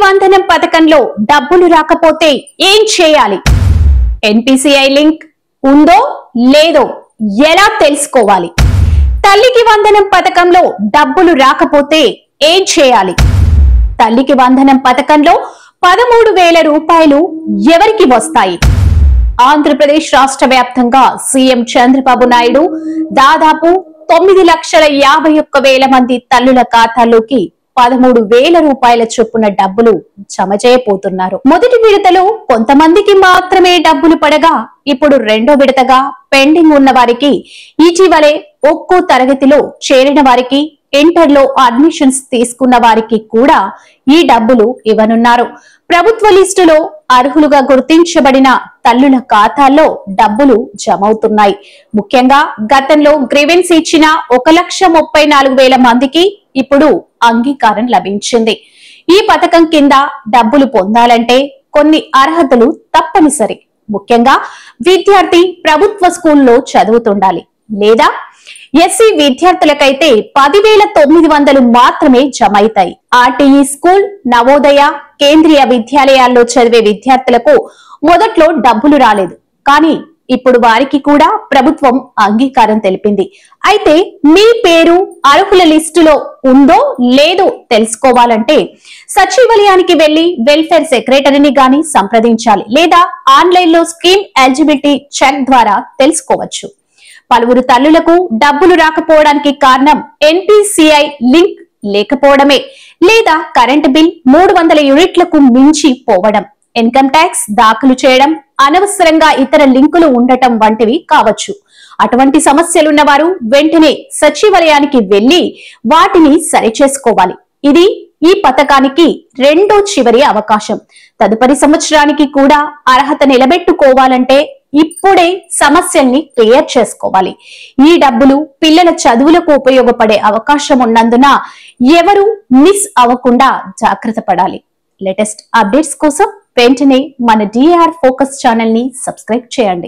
వందనం పథకంలో డబ్బులు రాకపోతే ఏం చేయాలి? ఎన్పిసిఐ లింక్ ఉందో లేదో ఎలా తెలుసుకోవాలి? తల్లికి వందనం పథకంలో డబ్బులు రాకపోతే ఏం చేయాలి? తల్లికి వందనం పథకంలో 13,000 రూపాయలు ఎవరికి వస్తాయి? ఆంధ్రప్రదేశ్ రాష్ట్ర వ్యాప్తంగా సీఎం చంద్రబాబు నాయుడు దాదాపు 9,51,000 మంది తల్లుల ఖాతాల్లోకి 13,000 రూపాయల చొప్పున డబ్బులు జమ చేయబోతున్నారు. మొదటి విడతలో కొంతమందికి మాత్రమే డబ్బులు పడగా ఇప్పుడు రెండో విడతగా పెండింగ్ ఉన్న వారికి, ఇటీవలే ఒక్కో తరగతిలో చేరిన వారికి, ఇంటర్లో అడ్మిషన్స్ తీసుకున్న వారికి కూడా ఈ డబ్బులు ఇవ్వనున్నారు. ప్రభుత్వ లిస్టులో అర్హులుగా గుర్తించబడిన తల్లుల ఖాతాల్లో డబ్బులు జమవుతున్నాయి. ముఖ్యంగా గతంలో గ్రీవెన్స్ ఇచ్చిన 1,34,000 మందికి ఇప్పుడు అంగీకారం లభించింది. ఈ పథకం కింద డబ్బులు పొందాలంటే కొన్ని అర్హతలు తప్పనిసరి. ముఖ్యంగా విద్యార్థి ప్రభుత్వ స్కూల్లో చదువుతుండాలి, లేదా ఎస్సీ విద్యార్థులకైతే 10,900 మాత్రమే జమ అవుతాయి. ఆర్టీఈ స్కూల్, నవోదయ, కేంద్రీయ విద్యాలయాల్లో చదివే విద్యార్థులకు మొదట్లో డబ్బులు రాలేదు, కానీ ఇప్పుడు వారికి కూడా ప్రభుత్వం అంగీకారం తెలిపింది. అయితే మీ పేరు అర్హుల లిస్టులో ఉందో లేదో తెలుసుకోవాలంటే సచివాలయానికి వెళ్లి వెల్ఫేర్ సెక్రటరీని గాని సంప్రదించాలి, లేదా ఆన్లైన్ లో స్కీమ్ ఎలిజిబిలిటీ చెక్ ద్వారా తెలుసుకోవచ్చు. పలువురు తల్లులకు డబ్బులు రాకపోవడానికి కారణం ఎన్పిసిఐ లింక్ లేకపోవడమే, లేదా కరెంట్ బిల్ 300 యూనిట్లకు మించి పోవడం, ఇన్కమ్ ట్యాక్స్ దాఖలు చేయడం, అనవసరంగా ఇతర లింకులు ఉండటం వంటివి కావచ్చు. అటువంటి సమస్యలున్న వారు వెంటనే సచివాలయానికి వెళ్లి వాటిని సరిచేసుకోవాలి. ఇది ఈ పథకానికి రెండో చివరి అవకాశం. తదుపరి సంవత్సరానికి కూడా అర్హత నిలబెట్టుకోవాలంటే ఇప్పుడే సమస్యల్ని క్లియర్ చేసుకోవాలి. ఈ డబ్బులు పిల్లల చదువులకు ఉపయోగపడే అవకాశం ఉన్నందున ఎవరు మిస్ అవ్వకుండా జాగ్రత్త పడాలి. లేటెస్ట్ అప్డేట్స్ కోసం వెంటనే మన డిఆర్ ఫోకస్ ఛానల్ ని సబ్స్క్రైబ్ చేయండి.